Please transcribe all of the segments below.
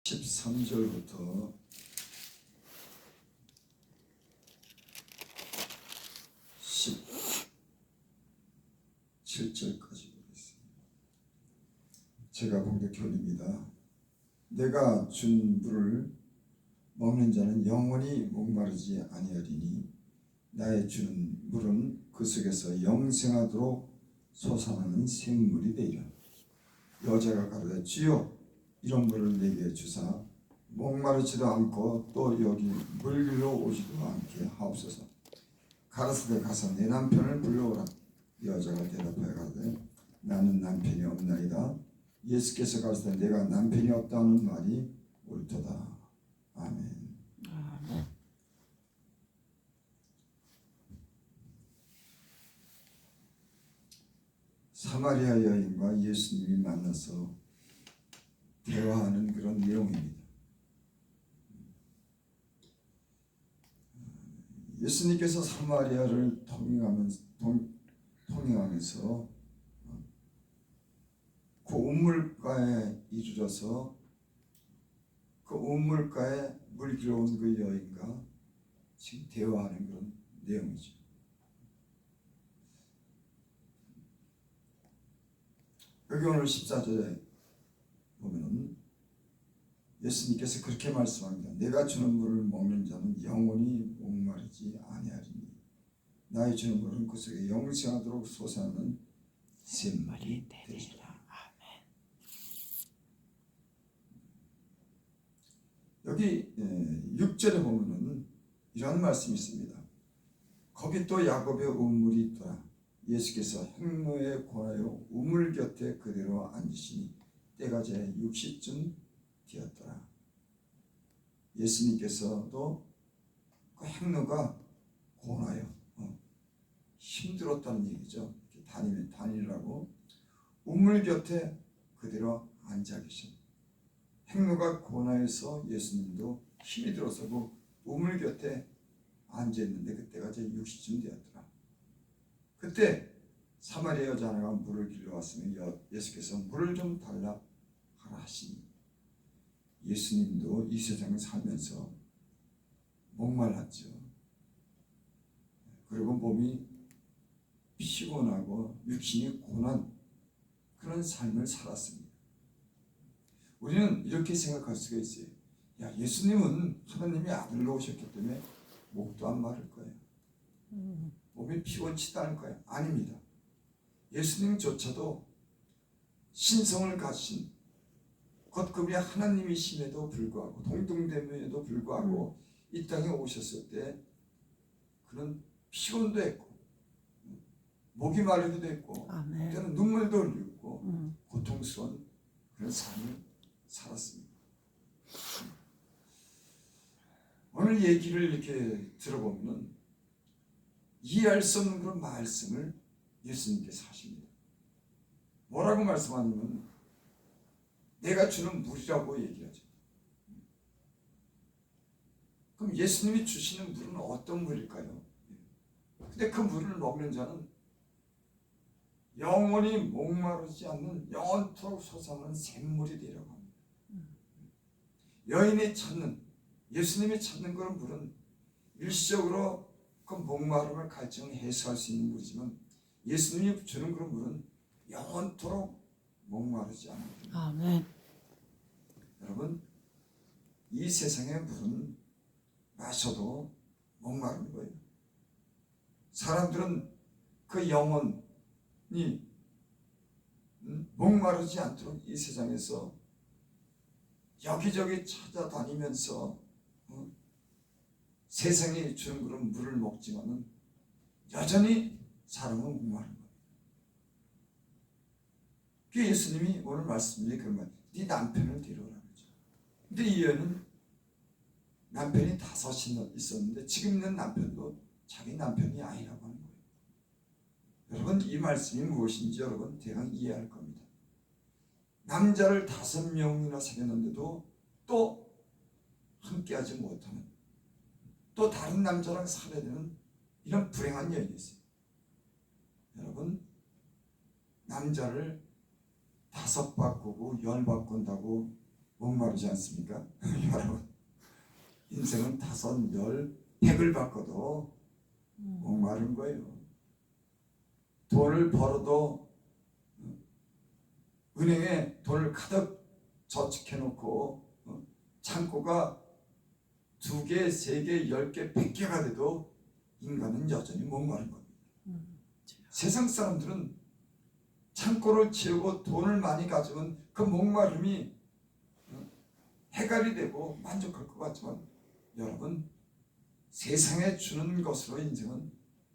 13절부터 17절까지 보겠습니다. 제가 봉독 교훈입니다. 내가 준 물을 먹는 자는 영원히 목마르지 아니하리니 나의 주는 물은 그 속에서 영생하도록 솟아나는 샘물이 되리라. 여자가 가로되 주여 이런 물을 내게 주사 목마르지도 않고 또 여기 물길로 오지도 않게 하옵소서. 가라사대 가서 내 남편을 불러오라. 여자가 대답하여 가로되 나는 남편이 없나이다. 예수께서 가라사대 내가 남편이 없다는 말이 옳도다. 아멘. 사마리아 여인과 예수님이 만나서 대화하는 그런 내용입니다. 예수님께서 사마리아를 통행하면서 그 우물가에 이르러서 그 우물가에 물길로 온 그 여인과 지금 대화하는 그런 내용이죠. 여기 오늘 14절에 보면은 예수님께서 그렇게 말씀합니다. 내가 주는 물을 먹는 자는 영원히 목마르지 아니하리니 나의 주는 물은 그 속에 영생하도록 솟아나는 샘물이 되리라. 여기 6절에 보면은 이런 말씀이 있습니다. 거기 또 야곱의 우물이 있더라. 예수께서 행로에 권하여 우물 곁에 그대로 앉으시니 때가 제 6시쯤 되었더라. 예수님께서도 그 행로가 고나요. 힘들었다는 얘기죠. 다니라고 우물 곁에 그대로 앉아 계신. 행로가 고나해서 예수님도 힘이 들어서 그 우물 곁에 앉아 있는데 그때가 제 6시쯤 되었더라. 그때 사마리아 여자 하나가 물을 길러 왔으니 예수께서 물을 좀 달라 하라 하시니 예수님도 이 세상을 살면서 목말랐죠. 그리고 몸이 피곤하고 육신이 고난 그런 삶을 살았습니다. 우리는 이렇게 생각할 수가 있어요. 야, 예수님은 하나님의 아들로 오셨기 때문에 목도 안 마를 거예요. 몸이 피곤치도 않을 거예요. 아닙니다. 예수님조차도 신성을 가진 곧 그분이 하나님이심에도 불구하고 동등됨에도 불구하고 이 땅에 오셨을 때 그는 피곤도 했고 목이 마르기도 했고 때는 눈물도 흘리고 고통스러운 그런 삶을 살았습니다. 오늘 얘기를 이렇게 들어보면 이해할 수 없는 그런 말씀을 예수님께서 하십니다. 뭐라고 말씀하냐면 내가 주는 물이라고 얘기하죠. 그럼 예수님이 주시는 물은 어떤 물일까요? 근데 그 물을 먹는 자는 영원히 목마르지 않는 영원토록 솟아나는 샘물이 되라고 합니다. 여인이 찾는 예수님이 찾는 그런 물은 일시적으로 그 목마름을 갈증을 해소할 수 있는 물이지만 예수님이 주는 그런 물은 영원토록 목마르지 않는 아멘. 여러분 이 세상의 물은 마셔도 목마른 거예요. 사람들은 그 영혼이 목마르지 않도록 이 세상에서 여기저기 찾아다니면서 세상이 주는 그런 물을 먹지만은 여전히 사람은 목마른 거예요. 그 예수님이 오늘 말씀에 그런 말, 네 남편을 데려오라 그러죠. 근데 이 여인은 남편이 5이 있었는데 지금 있는 남편도 자기 남편이 아니라고 하는 거예요. 여러분 이 말씀이 무엇인지 여러분 대강 이해할 겁니다. 남자를 5명이나 사귀었는데도 또 함께하지 못하는 또 다른 남자랑 살아야 되는 이런 불행한 여인이 있어요. 여러분 남자를 5 바꾸고 10 바꾼다고 목마르지 않습니까? 여러분, 인생은 5, 10, 100을 바꿔도 목마른 거예요. 돈을 벌어도 은행에 돈을 가득 저축해놓고 창고가 2개, 3개, 10개, 100개가 돼도 인간은 여전히 목마른 겁니다. 세상 사람들은 창고를 채우고 돈을 많이 가지면 그 목마름이 해결이 되고 만족할 것 같지만 여러분, 세상에 주는 것으로 인생은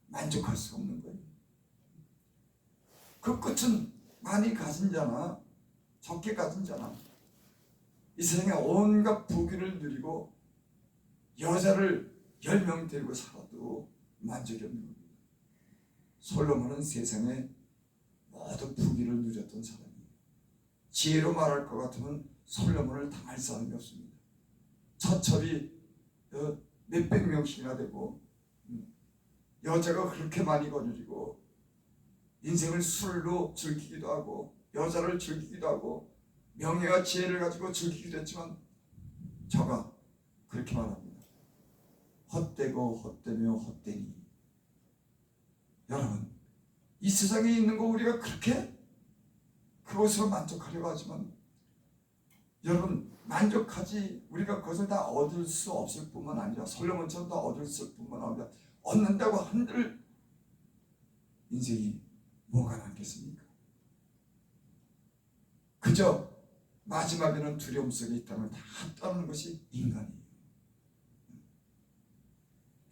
만족할 수 없는 거예요. 그 끝은 많이 가진 자나 적게 가진 자나 이 세상에 온갖 부귀를 누리고 여자를 10명 데리고 살아도 만족이 없는 겁니다. 솔로몬은 세상에 모든 부귀를 누렸던 사람이에요. 지혜로 말할 것 같으면 솔로몬을 당할 사람이 없습니다. 처첩이 몇백 명씩이나 되고 여자가 그렇게 많이 거느리고 인생을 술로 즐기기도 하고 여자를 즐기기도 하고 명예와 지혜를 가지고 즐기기도 했지만 저가 그렇게 말합니다. 헛되고 헛되며 헛되니. 여러분, 이 세상에 있는 거 우리가 그렇게 그것으로 만족하려고 하지만 여러분, 만족하지 우리가 그것을 다 얻을 수 없을 뿐만 아니라 솔로몬처럼 다 얻을 수 뿐만 아니라 얻는다고 한들 인생이 뭐가 남겠습니까? 그저 마지막에는 두려움 속에 있다는 다 떠나는 것이 인간이에요.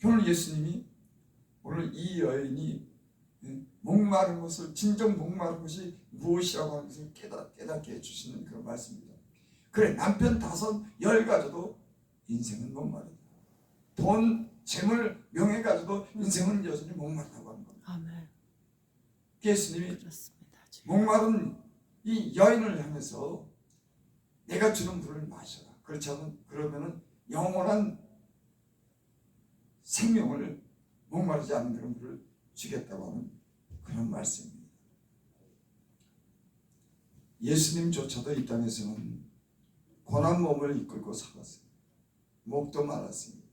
오늘 예수님이 오늘 이 여인이 목마른 것을 진정 목마른 것이 무엇이라고 하는 것을 깨닫게 해주시는 그런 말씀입니다. 그래, 남편 5, 10 가져도 인생은 목마르다. 돈, 재물, 명예 가져도 인생은 여전히 목마르다고 하는 겁니다. 아멘. 예수님이 그렇습니다. 목마른 이 여인을 향해서 내가 주는 물을 마셔라. 그렇지 않으면 그러면은 영원한 생명을 목마르지 않는 그런 물을 주겠다고 하는 그런 말씀입니다. 예수님조차도 이 땅에서는 고난 몸을 이끌고 살았어요. 목도 말았습니다.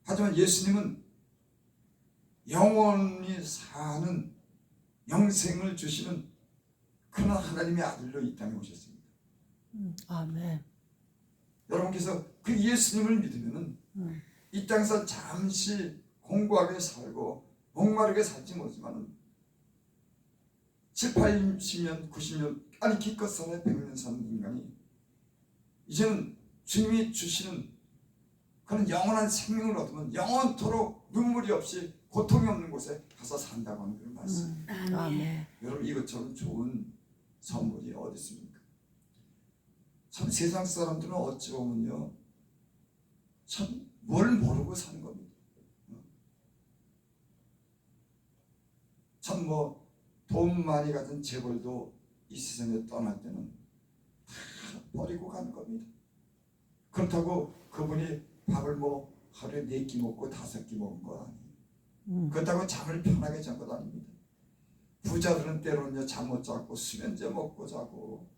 하지만 예수님은 영원히 사는 영생을 주시는 그런 하나님의 아들로 이 땅에 오셨습니다. 아멘. 여러분께서 그 예수님을 믿으면은 이 땅에서 잠시 공고하게 살고 목마르게 살지 못하지만 7, 80년, 90년 아니 기껏 살아 100년 사는 인간이 이제는 주님이 주시는 그런 영원한 생명을 얻으면 영원토록 눈물이 없이 고통이 없는 곳에 가서 산다고 하는 그런 말씀. 아멘. 여러분, 이것처럼 좋은 선물이 어디 있습니까? 참 세상 사람들은 어찌 보면요, 참 뭘 모르고 사는 겁니다. 참 돈 많이 가진 재벌도 이 세상에 떠날 때는 다 버리고 가는 겁니다. 그렇다고 그분이 밥을 하루에 4끼 먹고 5끼 먹은 거 아니에요. 그렇다고 잠을 편하게 잔 것 아닙니다. 부자들은 때로는요 잠 못 자고 수면제 먹고 자고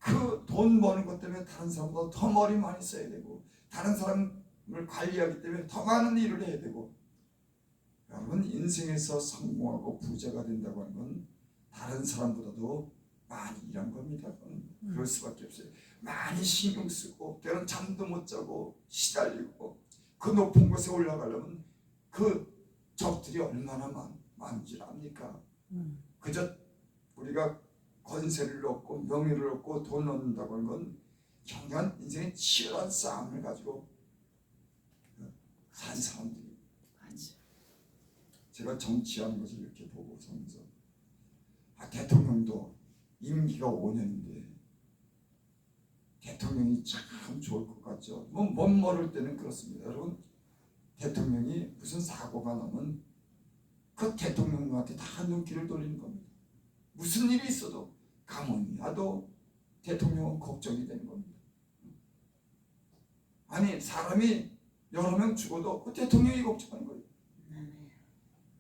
그 돈 버는 것 때문에 다른 사람보다 더 머리 많이 써야 되고 다른 사람을 관리하기 때문에 더 많은 일을 해야 되고. 여러분, 인생에서 성공하고 부자가 된다고 하는 건 다른 사람보다도 많이 일한 겁니다. 그럴 수밖에 없어요. 많이 신경 쓰고 때로는 잠도 못 자고 시달리고 그 높은 곳에 올라가려면 그 적들이 얼마나 많은지 압니까? 그저 우리가 권세를 얻고 명예를 얻고 돈을 얻는다고 하는 건 경간 인생의 치열한 싸움을 가지고 산 사람들이. 제가 정치하는 것을 이렇게 보고 서면서 대통령도 임기가 5년인데 대통령이 참 좋을 것 같죠. 못 모를 때는 그렇습니다. 여러분, 대통령이 무슨 사고가 나면 그 대통령한테 다 눈길을 돌리는 겁니다. 무슨 일이 있어도 가뭄이 와도 대통령은 걱정이 되는 겁니다. 아니, 사람이 여러 명 죽어도 그 대통령이 걱정하는 거예요.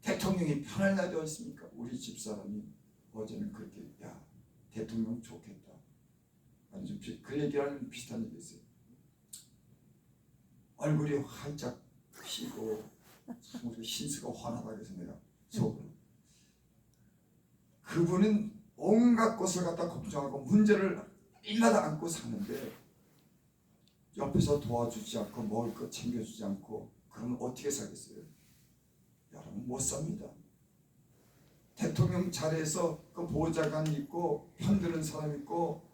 대통령이 편할 날이 어디 있습니까? 우리 집사람이 어제는 그렇게 야 대통령 좋겠다. 아니 그 얘기랑 비슷한 얘기 있어요. 얼굴이 활짝 피고 참 우리 신수가 환하다 해서 내가 속으로 그분은 온갖 것을 갖다 걱정하고 문제를 일마다 안고 사는데 옆에서 도와주지 않고 먹을 것 챙겨주지 않고 그러면 어떻게 살겠어요? 여러분 못 삽니다. 대통령 자리에서 그 보좌관 있고 편드는 사람 있고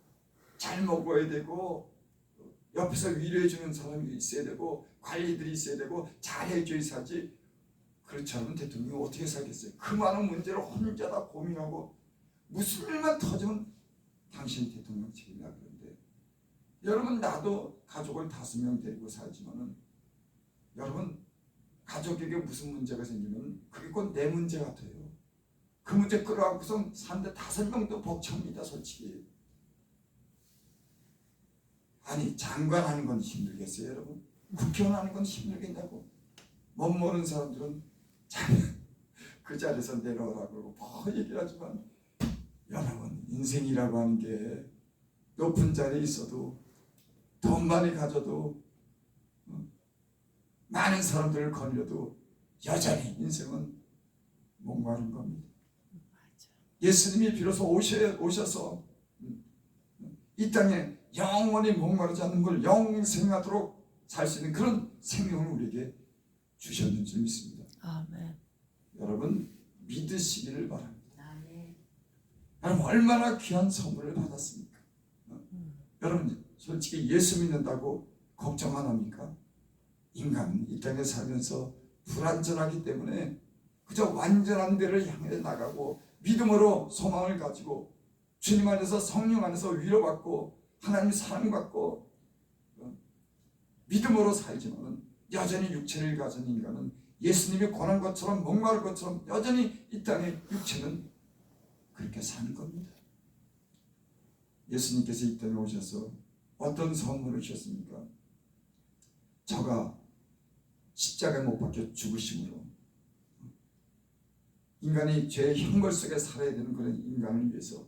잘 먹어야 되고 옆에서 위로해 주는 사람이 있어야 되고 관리들이 있어야 되고 잘해줘야 사지. 그렇지 않으면 대통령이 어떻게 살겠어요? 그 많은 문제를 혼자 다 고민하고 무슨 일만 터지면 당신 대통령 책임이야. 그런데 여러분 나도 가족을 5명 데리고 살지만은 여러분 가족에게 무슨 문제가 생기면 그게 곧 내 문제 같아요. 그 문제 끌어안고서 사는데 5명도 벅찹니다. 솔직히. 아니 장관 하는 건 힘들겠어요 여러분? 국회의원 하는 건 힘들겠냐고. 못 모르는 사람들은 그 자리에서 내려오라고 그러고 뭐 얘기를 하지만 여러분 인생이라고 하는 게 높은 자리에 있어도 돈 많이 가져도 많은 사람들을 거느려도 여전히 인생은 목마른 겁니다. 예수님이 비로소 오셔서 이 땅에 영원히 목마르지 않는 걸 영생하도록 살 수 있는 그런 생명을 우리에게 주셨는 줄 믿습니다. 아멘. 여러분 믿으시기를 바랍니다. 아멘. 여러분 얼마나 귀한 선물을 받았습니까? 여러분 솔직히 예수 믿는다고 걱정 안 합니까? 인간은 이 땅에 살면서 불완전하기 때문에 그저 완전한 데를 향해 나가고 믿음으로 소망을 가지고 주님 안에서 성령 안에서 위로받고 하나님 사랑받고 믿음으로 살지만 여전히 육체를 가진 인간은 예수님이 권한 것처럼 목마른 것처럼 여전히 이 땅에 육체는 그렇게 사는 겁니다. 예수님께서 이 땅에 오셔서 어떤 선물을 주셨습니까? 저가 십자가에 못 박혀 죽으심으로 인간이 죄의 형벌 속에 살아야 되는 그런 인간을 위해서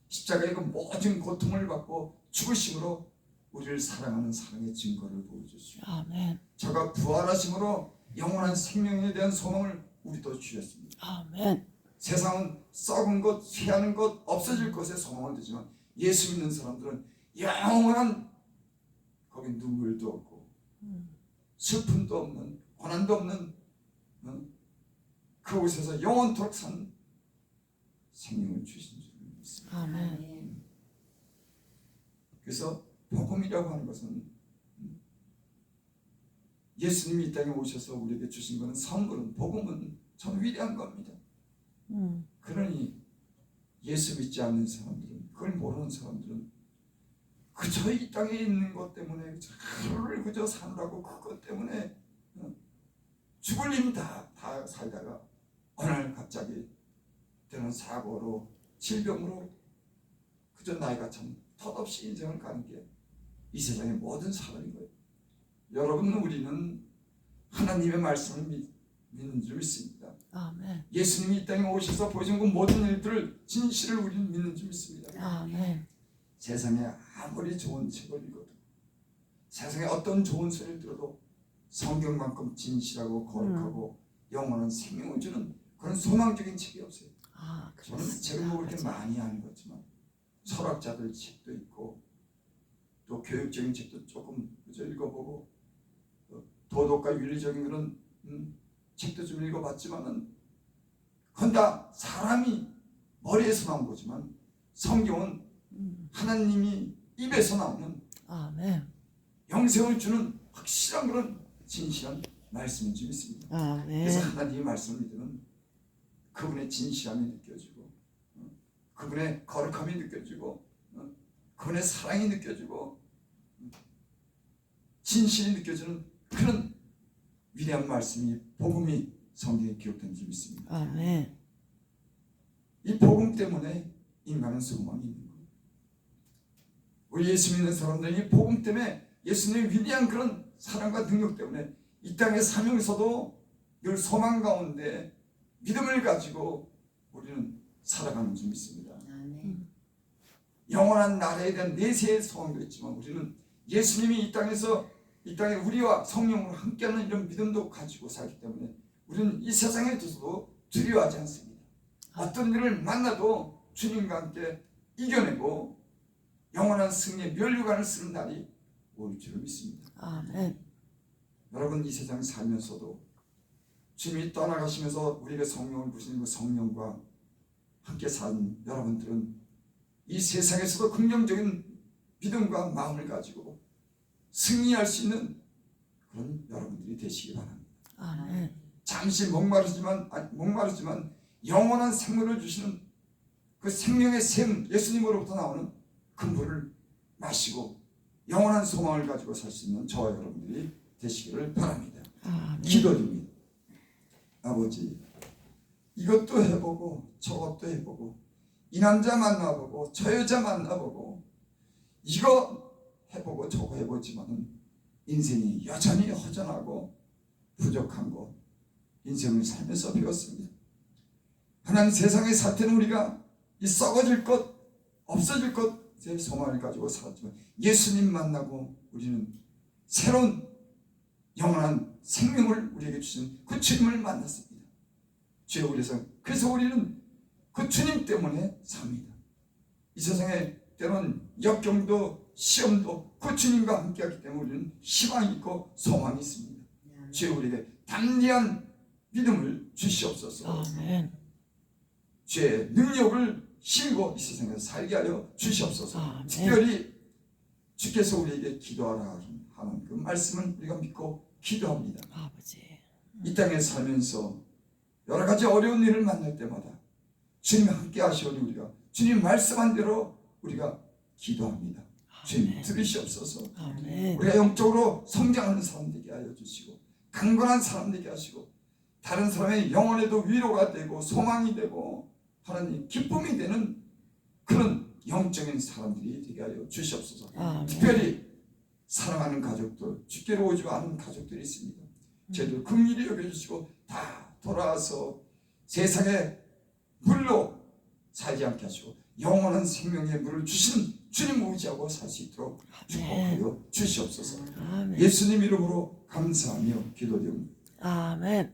십자가의 그 모든 고통을 받고 죽으심으로 우리를 사랑하는 사랑의 증거를 보여주시고 아멘. 저가 부활하심으로 영원한 생명에 대한 소망을 우리도 주셨습니다. 아멘. 세상은 썩은 것, 쇠하는 것, 없어질 것에 소망을 두지만 예수 믿는 사람들은 영원한 거기 눈물도 없고 슬픔도 없는 고난도 없는 그곳에서 영원토록 산 생명을 주신 줄 믿습니다. 아멘. 그래서 복음이라고 하는 것은 예수님이 이 땅에 오셔서 우리에게 주신 것은 선물은 복음은 참 위대한 겁니다. 그러니 예수 믿지 않는 사람들은 그걸 모르는 사람들은 그저 이 땅에 있는 것 때문에 하루를 그저 사느라고 그것 때문에 죽을 힘 다 살다가 어느 날 갑자기 때는 사고로 질병으로 그저 나이가 참 덧없이 인생을 가는 게 이 세상의 모든 사람인 거예요. 여러분 우리는 하나님의 말씀을 믿는 줄 믿습니다. 아멘. 예수님이 이 땅에 오셔서 보여준 그 모든 일들을 진실을 우리는 믿는 줄 믿습니다. 아멘. 세상에 아무리 좋은 책을 읽어도 세상에 어떤 좋은 소리를 들어도 성경만큼 진실하고 거룩하고 영원한 생명을 주는 그런 소망적인 책이 없어요. 저는 책을 뭐 그렇게 많이 안 읽었지만 철학자들 책도 있고 또 교육적인 책도 조금 그저 읽어보고 도덕과 윤리적인 그런 책도 좀 읽어봤지만은 그건 다 사람이 머리에서 나온 거지만 성경은 하나님이 입에서 나오는 아멘. 영생을 주는 확실한 그런 진실한 말씀인 줄 믿습니다. 아멘. 그래서 하나님의 말씀을 믿으면 그분의 진실함이 느껴지고 그분의 거룩함이 느껴지고 그분의 사랑이 느껴지고 진실이 느껴지는 그런 위대한 말씀이 복음이 성경에 기록된 줄 믿습니다. 아멘. 이 복음 때문에 인간은 소망이 있는 거예요. 우리 예수 믿는 사람들은 이 복음 때문에 예수님의 위대한 그런 사랑과 능력 때문에 이 땅의 사명에서도 늘 소망 가운데 믿음을 가지고 우리는 살아가는 줄 믿습니다. 아멘. 영원한 나라에 대한 내세의 소원도 있지만 우리는 예수님이 이 땅에 우리와 성령으로 함께하는 이런 믿음도 가지고 살기 때문에 우리는 이 세상에 두서도 두려워하지 않습니다. 어떤 일을 만나도 주님과 함께 이겨내고 영원한 승리의 면류관을 쓰는 날이 올 줄 믿습니다. 아멘. 여러분 이 세상 살면서도 주님이 떠나가시면서 우리에게 성령을 부신 그 성령과 함께 사는 여러분들은 이 세상에서도 긍정적인 믿음과 마음을 가지고 승리할 수 있는 그런 여러분들이 되시기 바랍니다. 아멘. 잠시 목마르지만 영원한 생물을 주시는 그 생명의 샘 예수님으로부터 나오는 그 물을 마시고 영원한 소망을 가지고 살 수 있는 저와 여러분들이 되시기를 바랍니다. 아멘. 기도드립니다. 아버지, 이것도 해보고 저것도 해보고 이 남자 만나보고 저 여자 만나보고 이거 해보고 저거 해보지만은 인생이 여전히 허전하고 부족한 것 인생을 살면서 배웠습니다. 하나님, 세상의 사태는 우리가 이 썩어질 것 없어질 것의 소망을 가지고 살았지만 예수님 만나고 우리는 새로운 영원한 생명을 우리에게 주신 그 주님을 만났습니다. 주여, 그래서 우리는 그 주님 때문에 삽니다. 이 세상에 때로는 역경도 시험도 그 주님과 함께하기 때문에 우리는 희망이 있고 소망이 있습니다. 주여, 우리에게 담대한 믿음을 주시옵소서. 아멘. 주의 능력을 힘입어 이 세상에서 살게 하여 주시옵소서. 아멘. 특별히 주께서 우리에게 기도하라 하는 그 말씀을 우리가 믿고 기도합니다. 아버지. 이 땅에 살면서 여러 가지 어려운 일을 만날 때마다 주님이 함께 하시오니 우리가 주님 말씀한 대로 우리가 기도합니다. 주님 들으시옵소서. 아멘. 우리가 영적으로 성장하는 사람 되게 하여 주시고 강건한 사람 되게 하시고 다른 사람의 영혼에도 위로가 되고 소망이 되고 하나님 기쁨이 되는 그런 영적인 사람들이 되게 하여 주시옵소서. 아멘. 특별히 사랑하는 가족들, 주께로 오지 않은 가족들이 있습니다. 저희들 긍휼히 여겨주시고 다 돌아와서 세상에 물로 살지 않게 하시고 영원한 생명의 물을 주신 주님 의지하고 살 수 있도록 축복하여 주시옵소서. 아멘. 예수님 이름으로 감사하며 기도드립니다. 아멘.